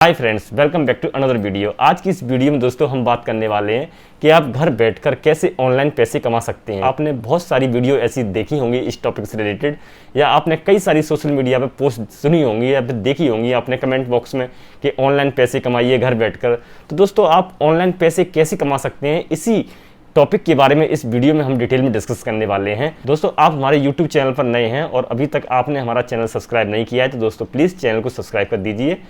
Hi friends, welcome back to another video. आज की इस वीडियो में दोस्तों हम बात करने वाले हैं कि आप घर बैठकर कैसे ऑनलाइन पैसे कमा सकते हैं। आपने बहुत सारी वीडियो ऐसी देखी होंगी इस टॉपिक से रिलेटेड, या आपने कई सारी सोशल मीडिया पे पोस्ट सुनी होंगी या फिर देखी होंगी आपने कमेंट बॉक्स में कि ऑनलाइन पैसे कमाइए घर बैठकर। तो दोस्तों आप ऑनलाइन पैसे कैसे कमा सकते हैं, इसी टॉपिक के बारे में इस वीडियो में हम डिटेल में डिस्कस करने वाले हैं। दोस्तों आप हमारे यूट्यूब चैनल पर नए हैं और अभी तक आपने हमारा चैनल सब्सक्राइब नहीं किया है तो दोस्तों प्लीज़ चैनल को सब्सक्राइब कर दीजिए।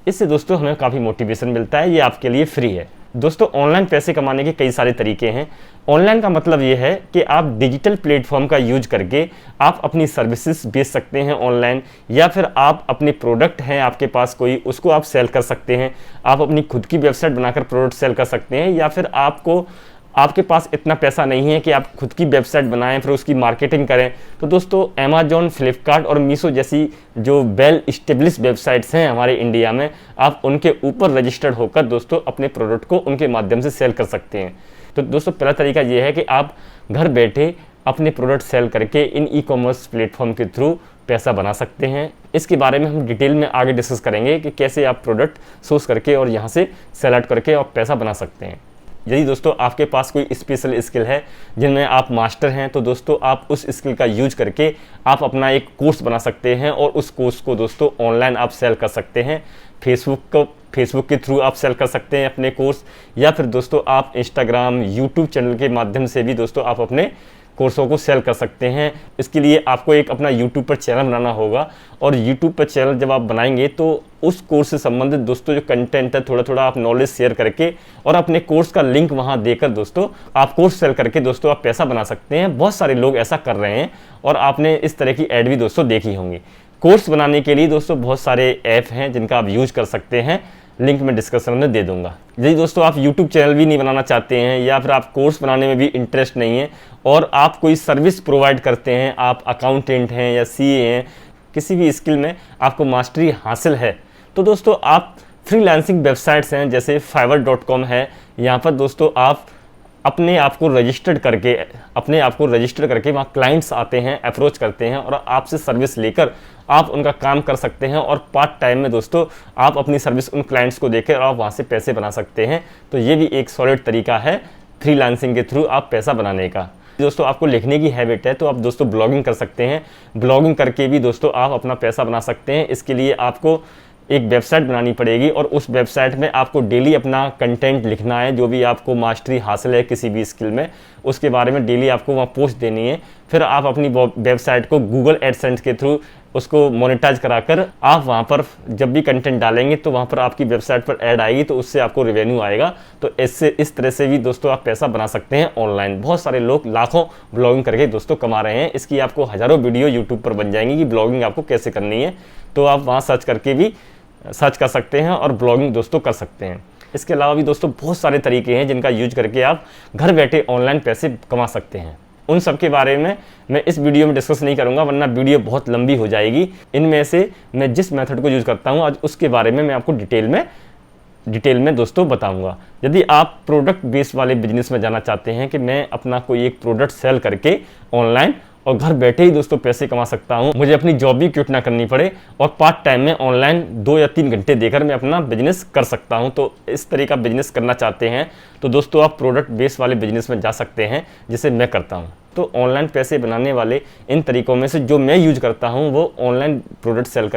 इससे दोस्तों हमें काफ़ी मोटिवेशन मिलता है, ये आपके लिए फ्री है। दोस्तों ऑनलाइन पैसे कमाने के कई सारे तरीके हैं। ऑनलाइन का मतलब ये है कि आप डिजिटल प्लेटफॉर्म का यूज करके आप अपनी सर्विसेज बेच सकते हैं ऑनलाइन, या फिर आप अपने प्रोडक्ट हैं आपके पास कोई, उसको आप सेल कर सकते हैं। आप अपनी खुद की वेबसाइट बनाकर प्रोडक्ट सेल कर सकते हैं, या फिर आपके पास इतना पैसा नहीं है कि आप खुद की वेबसाइट बनाएं फिर उसकी मार्केटिंग करें। तो दोस्तों अमेजॉन, फ्लिपकार्ट और मीशो जैसी जो वेल इस्टेब्लिश वेबसाइट्स हैं हमारे इंडिया में, आप उनके ऊपर रजिस्टर्ड होकर दोस्तों अपने प्रोडक्ट को उनके माध्यम से सेल कर सकते हैं। तो दोस्तों पहला तरीका ये है कि आप घर बैठे अपने प्रोडक्ट सेल करके इन ई कॉमर्स प्लेटफॉर्म के थ्रू पैसा बना सकते हैं। इसके बारे में हम डिटेल में आगे डिस्कस करेंगे कि कैसे आप प्रोडक्ट सोर्स करके और यहाँ से सेल आउट करके आप पैसा बना सकते हैं। यदि दोस्तों आपके पास कोई स्पेशल स्किल है जिनमें आप मास्टर हैं, तो दोस्तों आप उस स्किल का यूज करके आप अपना एक कोर्स बना सकते हैं और उस कोर्स को दोस्तों ऑनलाइन आप सेल कर सकते हैं। फेसबुक के थ्रू आप सेल कर सकते हैं अपने कोर्स, या फिर दोस्तों आप इंस्टाग्राम, यूट्यूब चैनल के माध्यम से भी दोस्तों आप अपने कोर्सों को सेल कर सकते हैं। इसके लिए आपको एक अपना यूट्यूब पर चैनल बनाना होगा, और यूट्यूब पर चैनल जब आप बनाएंगे तो उस कोर्स से संबंधित दोस्तों जो कंटेंट है थोड़ा थोड़ा आप नॉलेज शेयर करके और अपने कोर्स का लिंक वहां देकर दोस्तों आप कोर्स सेल करके दोस्तों आप पैसा बना सकते हैं। बहुत सारे लोग ऐसा कर रहे हैं और आपने इस तरह की ऐड भी दोस्तों देखी होंगी। कोर्स बनाने के लिए दोस्तों बहुत सारे ऐप हैं जिनका आप यूज कर सकते हैं, लिंक मैं डिस्क्रिप्शन में दे दूंगा। यदि दोस्तों आप यूट्यूब चैनल भी नहीं बनाना चाहते हैं, या फिर आप कोर्स बनाने में भी इंटरेस्ट नहीं है और आप कोई सर्विस प्रोवाइड करते हैं, आप अकाउंटेंट हैं या सीए हैं, किसी भी स्किल में आपको मास्टरी हासिल है, तो दोस्तों आप फ्रीलांसिंग वेबसाइट्स हैं जैसे fiverr.com है। यहाँ पर दोस्तों आप अपने आप को रजिस्टर्ड करके वहाँ क्लाइंट्स आते हैं, अप्रोच करते हैं और आपसे सर्विस लेकर आप उनका काम कर सकते हैं, और पार्ट टाइम में दोस्तों आप अपनी सर्विस उन क्लाइंट्स को देकर आप वहाँ से पैसे बना सकते हैं। तो ये भी एक सॉलिड तरीका है फ्रीलांसिंग के थ्रू आप पैसा बनाने का। दोस्तों आपको लिखने की हैबिट है तो आप दोस्तों ब्लॉगिंग कर सकते हैं। ब्लॉगिंग करके भी दोस्तों आप अपना पैसा बना सकते हैं। इसके लिए आपको एक वेबसाइट बनानी पड़ेगी और उस वेबसाइट में आपको डेली अपना कंटेंट लिखना है, जो भी आपको मास्टरी हासिल है किसी भी स्किल में उसके बारे में डेली आपको वहाँ पोस्ट देनी है। फिर आप अपनी वेबसाइट को गूगल एडसेंस के थ्रू उसको मोनेटाइज कराकर आप वहाँ पर जब भी कंटेंट डालेंगे तो वहाँ पर आपकी वेबसाइट पर ऐड आएगी, तो उससे आपको रेवेन्यू आएगा। तो इस तरह से भी दोस्तों आप पैसा बना सकते हैं ऑनलाइन। बहुत सारे लोग लाखों ब्लॉगिंग करके दोस्तों कमा रहे हैं। इसकी आपको हज़ारों वीडियो यूट्यूब पर बन जाएंगी कि ब्लॉगिंग आपको कैसे करनी है, तो आप वहाँ सर्च करके भी सर्च कर सकते हैं और ब्लॉगिंग दोस्तों कर सकते हैं। इसके अलावा भी दोस्तों बहुत सारे तरीके हैं जिनका यूज करके आप घर बैठे ऑनलाइन पैसे कमा सकते हैं। उन सब के बारे में मैं इस वीडियो में डिस्कस नहीं करूंगा, वरना वीडियो बहुत लंबी हो जाएगी। इनमें से मैं जिस मेथड को यूज़ करता हूं आज उसके बारे में मैं आपको डिटेल में दोस्तों बताऊंगा। यदि आप प्रोडक्ट बेस वाले बिजनेस में जाना चाहते हैं कि मैं अपना कोई एक प्रोडक्ट सेल करके ऑनलाइन और घर बैठे ही दोस्तों पैसे कमा सकता हूं, मुझे अपनी जॉब भी क्विट ना करनी पड़े और पार्ट टाइम में ऑनलाइन 2 या 3 घंटे देकर मैं अपना बिजनेस कर सकता हूं, तो इस तरह का बिजनेस करना चाहते हैं तो दोस्तों आप प्रोडक्ट बेस वाले बिजनेस में जा सकते हैं, जिसे मैं करता हूं। तो ऑनलाइन पैसे बनाने वाले इन तरीकों में से जो मैं यूज करता हूं वो ऑनलाइन प्रोडक्ट सेल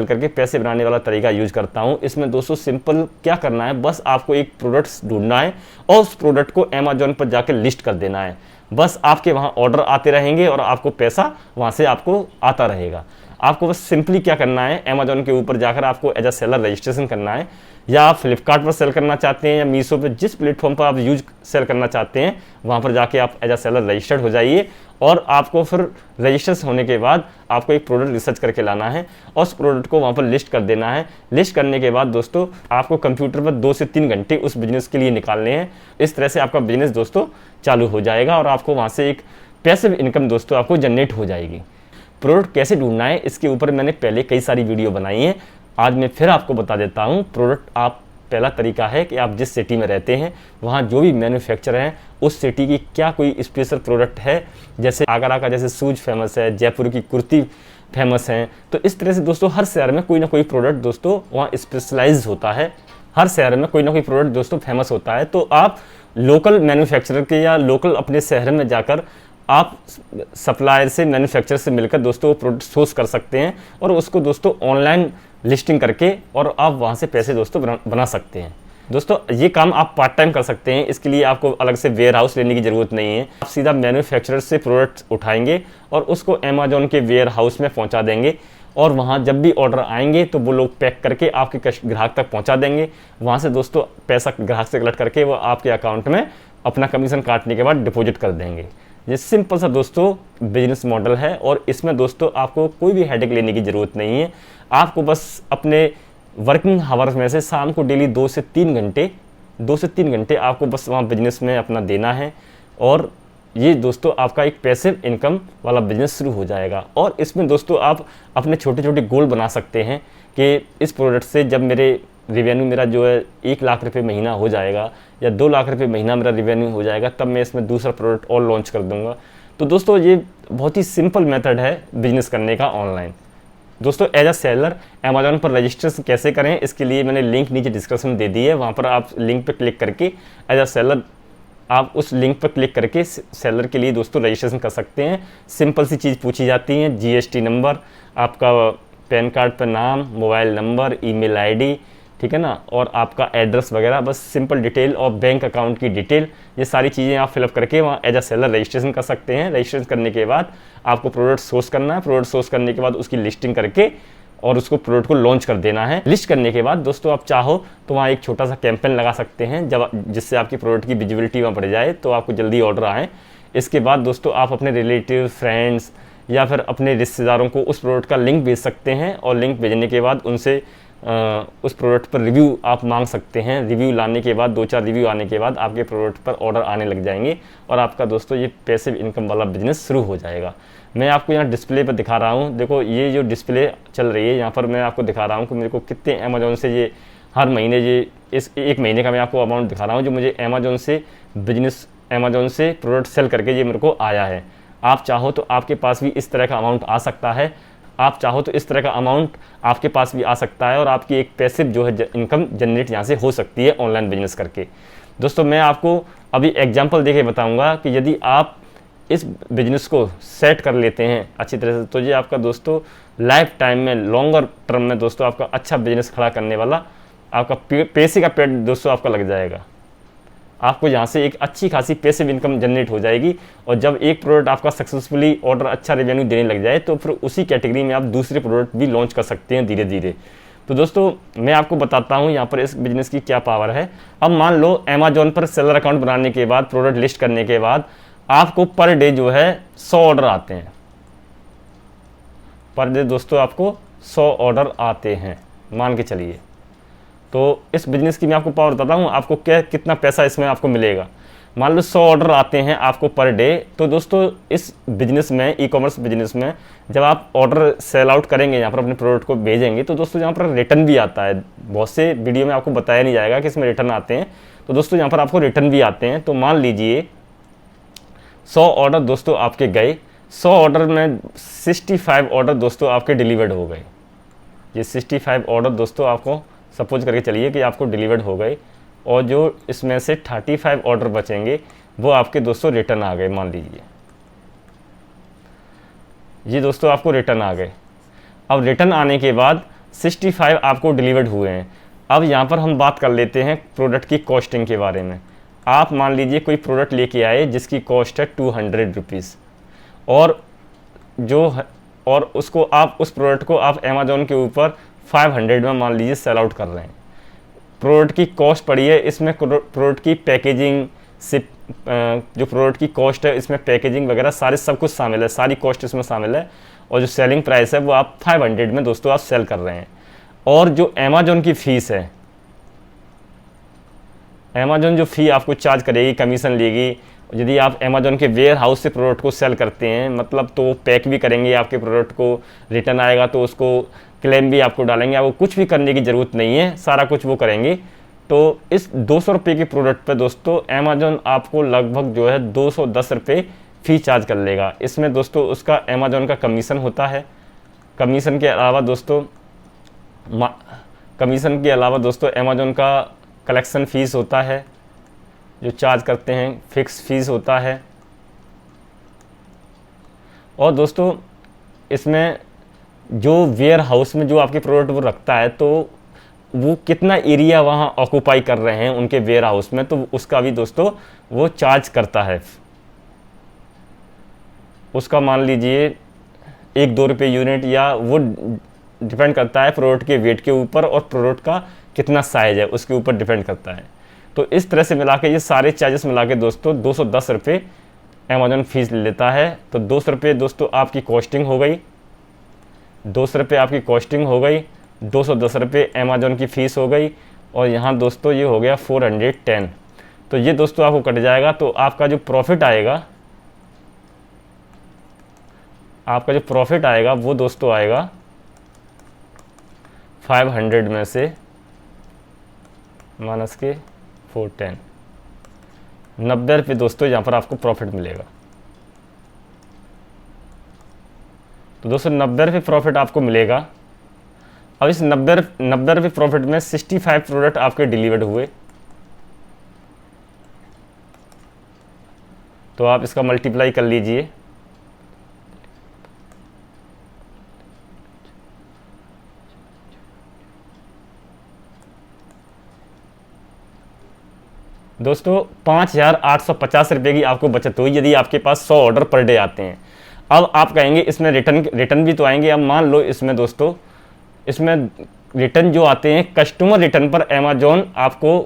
करके पैसे बनाने वाला तरीका यूज करता हूं। इसमें दोस्तों सिंपल क्या करना है, बस आपको एक प्रोडक्ट ढूंढना है और उस प्रोडक्ट को अमेजॉन पर जाकर लिस्ट कर देना है। बस आपके वहाँ ऑर्डर आते रहेंगे और आपको पैसा वहाँ से आपको आता रहेगा। आपको बस सिंपली क्या करना है, अमेजॉन के ऊपर जाकर आपको एज अ सेलर रजिस्ट्रेशन करना है, या आप फ्लिपकार्ट पर सेल करना चाहते हैं या मीशो पर, जिस प्लेटफॉर्म पर आप सेल करना चाहते हैं वहाँ पर जाके आप एज अ सेलर रजिस्टर्ड हो जाइए। और आपको फिर रजिस्टर्ड होने के बाद आपको एक प्रोडक्ट रिसर्च करके लाना है और उस प्रोडक्ट को वहाँ पर लिस्ट कर देना है। लिस्ट करने के बाद दोस्तों आपको कंप्यूटर पर 2 से 3 घंटे उस बिजनेस के लिए निकालने हैं। इस तरह से आपका बिजनेस दोस्तों चालू हो जाएगा और आपको वहाँ से एक पैसिव इनकम दोस्तों आपको जनरेट हो जाएगी। प्रोडक्ट कैसे ढूंढना है इसके ऊपर मैंने पहले कई सारी वीडियो बनाई हैं, आज मैं फिर आपको बता देता हूँ। प्रोडक्ट आप पहला तरीका है कि आप जिस सिटी में रहते हैं वहाँ जो भी मैन्युफैक्चरर हैं उस सिटी की क्या कोई स्पेशल प्रोडक्ट है। जैसे आगरा का जैसे शूज़ फेमस है, जयपुर की कुर्ती फेमस हैं। तो इस तरह से दोस्तों हर शहर में कोई ना कोई प्रोडक्ट दोस्तों वहाँ स्पेशलाइज होता है, हर शहर में कोई ना कोई प्रोडक्ट दोस्तों फेमस होता है। तो आप लोकल मैन्युफैक्चरर के या लोकल अपने शहर में जाकर आप सप्लायर से, मैन्युफैक्चरर से मिलकर दोस्तों वो प्रोडक्ट सोर्स कर सकते हैं और उसको दोस्तों ऑनलाइन लिस्टिंग करके और आप वहाँ से पैसे दोस्तों बना सकते हैं। दोस्तों ये काम आप पार्ट टाइम कर सकते हैं, इसके लिए आपको अलग से वेयर हाउस लेने की ज़रूरत नहीं है। आप सीधा मैन्युफैक्चरर से प्रोडक्ट उठाएंगे और उसको अमेजोन के वेयर हाउस में पहुंचा देंगे और वहां जब भी ऑर्डर आएंगे तो वो लोग पैक करके आपके ग्राहक तक पहुंचा देंगे। वहां से दोस्तों पैसा ग्राहक से कलेक्ट करके वो आपके अकाउंट में अपना कमीशन काटने के बाद डिपॉजिट कर देंगे। ये सिंपल सा दोस्तों बिजनेस मॉडल है और इसमें दोस्तों आपको कोई भी हेडेक लेने की ज़रूरत नहीं है। आपको बस अपने वर्किंग हावर्स में से शाम को डेली 2 से 3 घंटे आपको बस वहाँ बिजनेस में अपना देना है और ये दोस्तों आपका एक पैसिव इनकम वाला बिजनेस शुरू हो जाएगा। और इसमें दोस्तों आप अपने छोटे छोटे गोल बना सकते हैं कि इस प्रोडक्ट से जब मेरे रिवेन्यू मेरा जो है 1 लाख रुपये महीना हो जाएगा या 2 लाख रुपये महीना मेरा रिवेन्यू हो जाएगा, तब मैं इसमें दूसरा प्रोडक्ट और लॉन्च कर दूंगा। तो दोस्तों ये बहुत ही सिंपल मेथड है बिजनेस करने का ऑनलाइन। दोस्तों एज अ सेलर अमेजोन पर रजिस्ट्रेशन कैसे करें, इसके लिए मैंने लिंक नीचे डिस्क्रिप्शन में दे दी है। वहाँ पर आप लिंक पर क्लिक करके एज अ सेलर आप उस लिंक पर क्लिक करके सेलर के लिए दोस्तों रजिस्ट्रेशन कर सकते हैं। सिंपल सी चीज़ पूछी जाती है, जीएसटी नंबर, आपका पैन कार्ड पर नाम, मोबाइल नंबर, ईमेल आईडी, ठीक है ना, और आपका एड्रेस वगैरह, बस सिंपल डिटेल और बैंक अकाउंट की डिटेल, ये सारी चीज़ें आप फिलअप करके वहाँ एज अ सेलर रजिस्ट्रेशन कर सकते हैं। रजिस्ट्रेशन करने के बाद आपको प्रोडक्ट सोर्स करना है, प्रोडक्ट सोर्स करने के बाद उसकी लिस्टिंग करके और उसको प्रोडक्ट को लॉन्च कर देना है। लिस्ट करने के बाद दोस्तों आप चाहो तो वहाँ एक छोटा सा कैंपेन लगा सकते हैं जब जिससे आपकी प्रोडक्ट की विजिबिलिटी वहाँ बढ़ जाए तो आपको जल्दी ऑर्डर आए। इसके बाद दोस्तों आप अपने रिलेटिव, फ्रेंड्स या फिर अपने रिश्तेदारों को उस प्रोडक्ट का लिंक भेज सकते हैं और लिंक भेजने के बाद उनसे उस प्रोडक्ट पर रिव्यू आप मांग सकते हैं। रिव्यू लाने के बाद 2-4 रिव्यू आने के बाद आपके प्रोडक्ट पर ऑर्डर आने लग जाएंगे और आपका दोस्तों ये पैसिव इनकम वाला बिजनेस शुरू हो जाएगा। मैं आपको यहाँ डिस्प्ले पर दिखा रहा हूँ, देखो ये जो डिस्प्ले चल रही है यहाँ पर मैं आपको दिखा रहा हूँ कि मेरे को कितने अमेजोन से ये हर महीने ये इस 1 महीने का मैं आपको अमाउंट दिखा रहा हूँ जो मुझे अमेजोन से बिजनेस, अमेजोन से प्रोडक्ट सेल करके ये मेरे को आया है। आप चाहो तो आपके पास भी इस तरह का अमाउंट आ सकता है, आप चाहो तो इस तरह का अमाउंट आपके पास भी आ सकता है और आपकी एक पैसिव जो है इनकम जनरेट यहाँ से हो सकती है ऑनलाइन बिजनेस करके। दोस्तों मैं आपको अभी एग्जांपल देके बताऊंगा कि यदि आप इस बिजनेस को सेट कर लेते हैं अच्छी तरह से तो ये आपका दोस्तों लाइफ टाइम में, लॉन्गर टर्म में दोस्तों आपका अच्छा बिजनेस खड़ा करने वाला आपका पैसे का पेड़ दोस्तों आपका लग जाएगा। आपको यहाँ से एक अच्छी खासी पैसिव इनकम जनरेट हो जाएगी और जब एक प्रोडक्ट आपका सक्सेसफुली ऑर्डर अच्छा रेवेन्यू देने लग जाए तो फिर उसी कैटेगरी में आप दूसरे प्रोडक्ट भी लॉन्च कर सकते हैं धीरे धीरे। तो दोस्तों मैं आपको बताता हूँ यहाँ पर इस बिजनेस की क्या पावर है। अब मान लो अमेजोन पर सेलर अकाउंट बनाने के बाद, प्रोडक्ट लिस्ट करने के बाद आपको पर डे जो है 100 ऑर्डर आते हैं। पर डे दोस्तों आपको 100 ऑर्डर आते हैं मान के चलिए। तो इस बिजनेस की मैं आपको पावर बताता हूँ, आपको कितना पैसा इसमें आपको मिलेगा। मान लो 100 ऑर्डर आते हैं आपको पर डे, तो दोस्तों इस बिजनेस में, ई कॉमर्स बिजनेस में जब आप ऑर्डर सेल आउट करेंगे, यहाँ पर अपने प्रोडक्ट को भेजेंगे, तो दोस्तों यहाँ पर रिटर्न भी आता है। बहुत से वीडियो में आपको बताया नहीं जाएगा कि इसमें रिटर्न आते हैं, तो दोस्तों यहाँ पर आपको रिटर्न भी आते हैं। तो मान लीजिए 100 ऑर्डर दोस्तों आपके गए, 100 ऑर्डर में 65 ऑर्डर दोस्तों आपके डिलीवर्ड हो गए। ये 65 ऑर्डर दोस्तों आपको सपोज करके चलिए कि आपको डिलीवर्ड हो गए और जो इसमें से 35 ऑर्डर बचेंगे वो आपके दोस्तों रिटर्न आ गए। मान लीजिए ये दोस्तों आपको रिटर्न आ गए। अब रिटर्न आने के बाद 65 आपको डिलीवर्ड हुए हैं। अब यहाँ पर हम बात कर लेते हैं प्रोडक्ट की कॉस्टिंग के बारे में। आप मान लीजिए कोई प्रोडक्ट लेके आए जिसकी कॉस्ट है 200 रुपीज़ और उसको आप उस प्रोडक्ट को आप अमेजोन के ऊपर 500 में मान लीजिए सेल आउट कर रहे हैं। प्रोडक्ट की कॉस्ट पड़ी है, इसमें प्रोडक्ट की पैकेजिंग से जो प्रोडक्ट की कॉस्ट है इसमें पैकेजिंग वगैरह सारे सब कुछ शामिल है, सारी कॉस्ट इसमें शामिल है और जो सेलिंग प्राइस है वो आप 500 में दोस्तों आप सेल कर रहे हैं। और जो अमेजोन की फ़ीस है, अमेजोन जो फ़ी आपको चार्ज करेगी, कमीशन लेगी, यदि आप अमेजोन के वेयर हाउस से प्रोडक्ट को सेल करते हैं मतलब तो वो पैक भी करेंगे आपके प्रोडक्ट को, रिटर्न आएगा तो उसको क्लेम भी आपको डालेंगे, आपको कुछ भी करने की ज़रूरत नहीं है, सारा कुछ वो करेंगे। तो इस 200 रुपये के प्रोडक्ट पे दोस्तों अमेजोन आपको लगभग जो है 210 रुपये फ़ी चार्ज कर लेगा। इसमें दोस्तों उसका अमेजोन का कमीशन होता है कमीशन के अलावा दोस्तों अमेज़ॉन का कलेक्शन फ़ीस होता है जो चार्ज करते हैं, फिक्स फीस होता है। और दोस्तों इसमें जो वेयर हाउस में जो आपके प्रोडक्ट वो रखता है, तो वो कितना एरिया वहाँ ऑक्यूपाई कर रहे हैं उनके वेयर हाउस में, तो उसका भी दोस्तों वो चार्ज करता है। उसका मान लीजिए 1-2 रुपये यूनिट, या वो डिपेंड करता है प्रोडक्ट के वेट के ऊपर और प्रोडक्ट का कितना साइज है उसके ऊपर डिपेंड करता है। तो इस तरह से मिला के ये सारे चार्जेस मिला के दोस्तों 210 रुपये अमेज़ॉन फीस लेता है। तो 200 रुपये दोस्तों आपकी कॉस्टिंग हो गई, 200 रुपये आपकी कॉस्टिंग हो गई, 210 रुपये अमेज़ॉन की फ़ीस हो गई, और यहाँ दोस्तों ये हो गया 410। तो ये दोस्तों आपको कट जाएगा। तो आपका जो प्रॉफिट आएगा, वो दोस्तों आएगा 500 में से माइनस के 410, 90 रुपये दोस्तों यहाँ पर आपको प्रॉफिट मिलेगा। तो दोस्तों 90 रुपये प्रॉफिट आपको मिलेगा। अब इस 90 रुपये प्रॉफिट में 65 प्रोडक्ट आपके डिलीवर्ड हुए, तो आप इसका मल्टीप्लाई कर लीजिए। दोस्तों 5,850 रुपये की आपको बचत हुई यदि आपके पास 100 ऑर्डर पर डे आते हैं। अब आप कहेंगे इसमें रिटर्न भी तो आएंगे। अब मान लो इसमें दोस्तों रिटर्न जो आते हैं, कस्टमर रिटर्न पर अमेज़ॉन आपको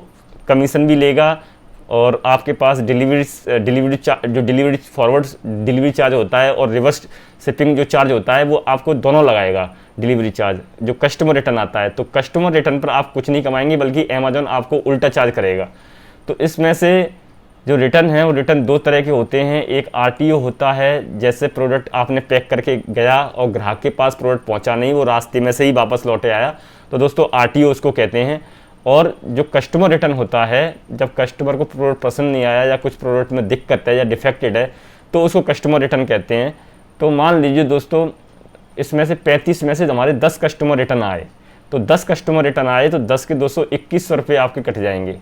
कमीशन भी लेगा, और आपके पास डिलीवरी फॉरवर्ड डिलीवरी चार्ज होता है और रिवर्स शिपिंग जो चार्ज होता है वो आपको दोनों लगाएगा। डिलीवरी चार्ज जो कस्टमर रिटर्न आता है, तो कस्टमर रिटर्न पर आप कुछ नहीं कमाएंगे, बल्कि अमेज़ॉन आपको उल्टा चार्ज करेगा। तो इसमें से जो रिटर्न है वो रिटर्न 2 तरह के होते हैं। एक RTO होता है, जैसे प्रोडक्ट आपने पैक करके गया और ग्राहक के पास प्रोडक्ट पहुंचा नहीं, वो रास्ते में से ही वापस लौटे आया, तो दोस्तों RTO उसको कहते हैं। और जो कस्टमर रिटर्न होता है, जब कस्टमर को प्रोडक्ट पसंद नहीं आया या कुछ प्रोडक्ट में दिक्कत है या डिफेक्टेड है, तो उसको कस्टमर रिटर्न कहते हैं। तो मान लीजिए दोस्तों इसमें से 35 में से हमारे 10 कस्टमर रिटर्न आए, तो 10 कस्टमर रिटर्न आए तो 10 के 221 रुपये आपके कट जाएंगे।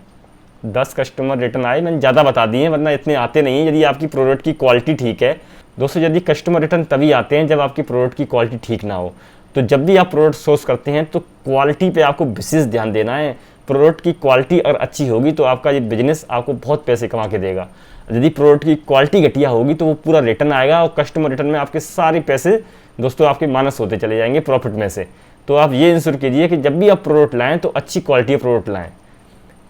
10 कस्टमर रिटर्न आए, मैंने ज़्यादा बता दिए हैं वरना इतने आते नहीं हैं यदि आपकी प्रोडक्ट की क्वालिटी ठीक है। दोस्तों यदि कस्टमर रिटर्न तभी आते हैं जब आपकी प्रोडक्ट की क्वालिटी ठीक ना हो। तो जब भी आप प्रोडक्ट सोर्स करते हैं तो क्वालिटी पे आपको विशेष ध्यान देना है। प्रोडक्ट की क्वालिटी अगर अच्छी होगी तो आपका ये बिजनेस आपको बहुत पैसे कमा के देगा। यदि प्रोडक्ट की क्वालिटी घटिया होगी तो वो पूरा रिटर्न आएगा और कस्टमर रिटर्न में आपके सारे पैसे दोस्तों आपके माइनस होते चले जाएंगे प्रॉफिट में से। तो आप ये इंश्योर कीजिए कि जब भी आप प्रोडक्ट लाएँ तो अच्छी क्वालिटी के प्रोडक्ट लाएँ।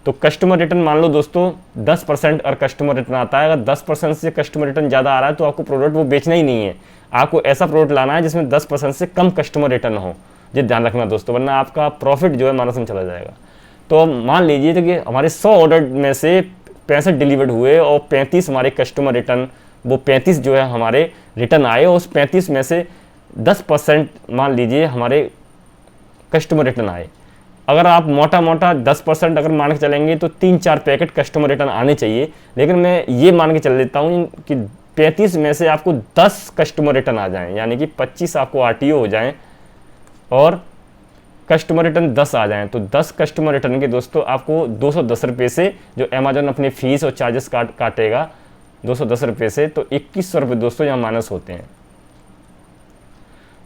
तो कस्टमर रिटर्न मान लो दोस्तों 10% और कस्टमर रिटर्न आता है, अगर 10% से कस्टमर रिटर्न ज़्यादा आ रहा है तो आपको प्रोडक्ट वो बेचना ही नहीं है। आपको ऐसा प्रोडक्ट लाना है जिसमें 10% से कम कस्टमर रिटर्न हो, ये ध्यान रखना दोस्तों, वरना आपका प्रॉफिट जो है माइनस में चला जाएगा। तो मान लीजिए तो कि हमारे 100 ऑर्डर में से 65 डिलीवर्ड हुए और 35 हमारे कस्टमर रिटर्न, वो 35 जो है हमारे रिटर्न आए, और उस 35 में से 10% मान लीजिए हमारे कस्टमर रिटर्न आए। अगर आप मोटा 10% अगर मान के चलेंगे तो 3-4 पैकेट कस्टमर रिटर्न आने चाहिए, लेकिन मैं ये मान के चल लेता हूँ कि 35 में से आपको 10 कस्टमर रिटर्न आ जाएं, यानी कि 25 आपको RTO हो जाएं और कस्टमर रिटर्न 10 आ जाएं। तो 10 कस्टमर रिटर्न के दोस्तों आपको 210 रुपये से, जो अमेज़ॉन अपनी फीस और चार्जेस काटेगा 210 रुपये से, तो 2100 रुपये दोस्तों यहाँ माइनस होते हैं।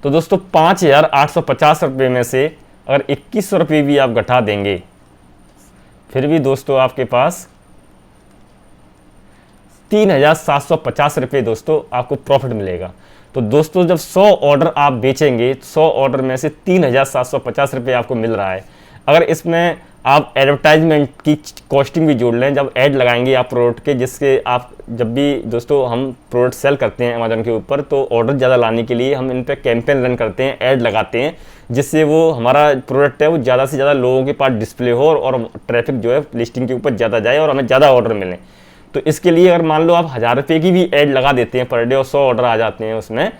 तो दोस्तों 5,850 रुपये में से अगर 2100 रुपये भी आप घटा देंगे, फिर भी दोस्तों आपके पास 3,750 रुपये दोस्तों आपको प्रॉफिट मिलेगा। तो दोस्तों जब 100 ऑर्डर आप बेचेंगे, 100 ऑर्डर में से 3,750 रुपये आपको मिल रहा है। अगर इसमें आप एडवर्टाइजमेंट की कॉस्टिंग भी जोड़ लें, जब ऐड लगाएंगे आप प्रोडक्ट के, जिसके आप जब भी दोस्तों हम प्रोडक्ट सेल करते हैं अमेज़ॉन के ऊपर, तो ऑर्डर ज़्यादा लाने के लिए हम इन पर कैंपेन रन करते हैं, ऐड लगाते हैं, जिससे वो हमारा प्रोडक्ट है वो ज़्यादा से ज़्यादा लोगों के पास डिस्प्ले हो और ट्रैफिक जो है लिस्टिंग के ऊपर ज़्यादा जाए और हमें ज़्यादा ऑर्डर मिले। तो इसके लिए अगर मान लो आप 1000 रुपये की भी ऐड लगा देते हैं पर डे और 100 ऑर्डर आ जाते हैं उसमें,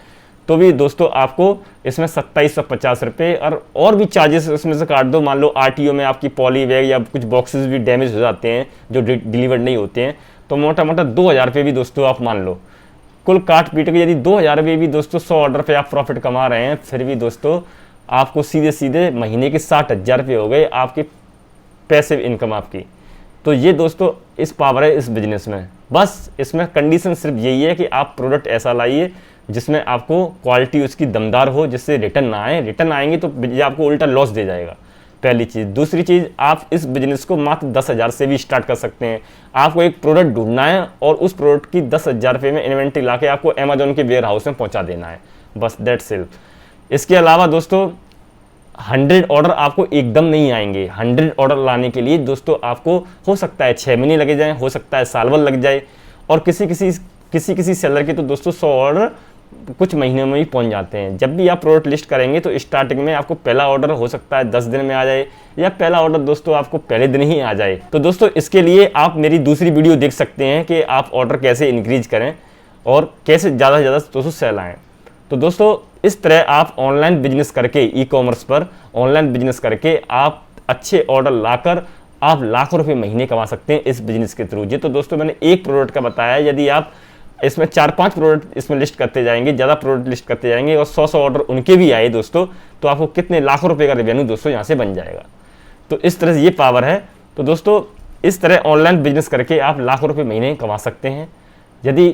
तो भी दोस्तों आपको इसमें 2750 रुपये और भी चार्जेस उसमें से काट दो। मान लो RTO में आपकी पॉली बैग या कुछ बॉक्सेस भी डैमेज हो जाते हैं जो डिलीवर्ड नहीं होते हैं, तो मोटा 2000 रुपये भी दोस्तों आप मान लो। कुल काट पीट के यदि 2000 रुपये भी दोस्तों 100 ऑर्डर पे आप प्रॉफिट कमा रहे हैं, फिर भी दोस्तों आपको सीधे सीधे महीने के 60,000 रुपये हो गए आपके पैसिव इनकम आपकी। तो ये दोस्तों इस पावर है इस बिजनेस में। बस इसमें कंडीशन सिर्फ यही है कि आप प्रोडक्ट ऐसा लाइए जिसमें आपको क्वालिटी उसकी दमदार हो, जिससे रिटर्न ना आए। रिटर्न आएंगे तो ये आपको उल्टा लॉस दे जाएगा, पहली चीज़। दूसरी चीज़, आप इस बिजनेस को मात्र 10,000 से भी स्टार्ट कर सकते हैं। आपको एक प्रोडक्ट ढूंढना है और उस प्रोडक्ट की 10,000 रुपये में इन्वेंट्री ला के आपको अमेजोन के वेयर हाउस में पहुंचा देना है, बस दैट्स इट। इसके अलावा दोस्तों 100 ऑर्डर आपको एकदम नहीं आएंगे। 100 ऑर्डर लाने के लिए दोस्तों आपको हो सकता है 6 महीने लगे जाएं, हो सकता है साल भर लग जाए, और किसी सेलर के तो दोस्तों 100 ऑर्डर कुछ महीनों में ही पहुंच जाते हैं। जब भी आप प्रोडक्ट लिस्ट करेंगे तो स्टार्टिंग में आपको पहला ऑर्डर हो सकता है 10 दिन में आ जाए, या पहला ऑर्डर दोस्तों आपको पहले दिन ही आ जाए। तो दोस्तों इसके लिए आप मेरी दूसरी वीडियो देख सकते हैं कि आप ऑर्डर कैसे इंक्रीज करें और कैसे ज़्यादा से ज़्यादा दोस्तों सेल आएँ। तो दोस्तों इस तरह आप ऑनलाइन बिजनेस करके, ई कॉमर्स पर ऑनलाइन बिजनेस करके आप अच्छे ऑर्डर लाकर आप लाखों रुपए महीने कमा सकते हैं इस बिजनेस के थ्रू। ये तो दोस्तों मैंने एक प्रोडक्ट का बताया, यदि आप इसमें 4-5 प्रोडक्ट इसमें लिस्ट करते जाएंगे, ज़्यादा प्रोडक्ट लिस्ट करते जाएंगे और 100 ऑर्डर उनके भी आए दोस्तों, तो आपको कितने लाखों रुपए का रेवेन्यू दोस्तों यहाँ से बन जाएगा। तो इस तरह से ये पावर है। तो दोस्तों इस तरह ऑनलाइन बिजनेस करके आप लाखों रुपये महीने कमा सकते हैं। यदि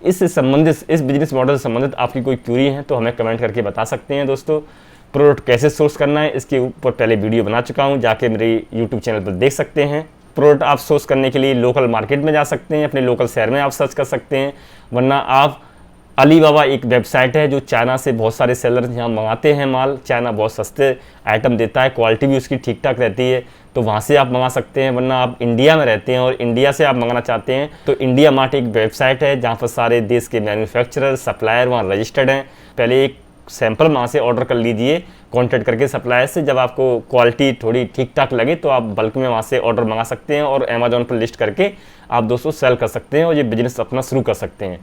इससे संबंधित, इस बिजनेस मॉडल से संबंधित आपकी कोई क्यूरी है तो हमें कमेंट करके बता सकते हैं। दोस्तों प्रोडक्ट कैसे सोर्स करना है इसके ऊपर पहले वीडियो बना चुका हूँ, जाके मेरे यूट्यूब चैनल पर देख सकते हैं। प्रोडक्ट आप सोर्स करने के लिए लोकल मार्केट में जा सकते हैं, अपने लोकल शहर में आप सर्च कर सकते हैं, वरना आप अलीबाबा एक वेबसाइट है जो चाइना से बहुत सारे सेलर यहाँ मंगाते हैं माल। चाइना बहुत सस्ते आइटम देता है, क्वालिटी भी उसकी ठीक ठाक रहती है, तो वहाँ से आप मंगा सकते हैं। वरना आप इंडिया में रहते हैं और इंडिया से आप मंगाना चाहते हैं तो इंडिया मार्ट एक वेबसाइट है जहाँ पर सारे देश के मैन्युफैक्चरर, सप्लायर वहाँ रजिस्टर्ड हैं। पहले एक सैंपल वहाँ से ऑर्डर कर लीजिए कॉन्टैक्ट करके सप्लायर से। जब आपको क्वालिटी थोड़ी ठीक ठाक लगे तो आप बल्क में वहाँ से ऑर्डर मंगा सकते हैं और अमेजोन पर लिस्ट करके आप दोस्तों सेल कर सकते हैं और ये बिजनेस अपना शुरू कर सकते हैं।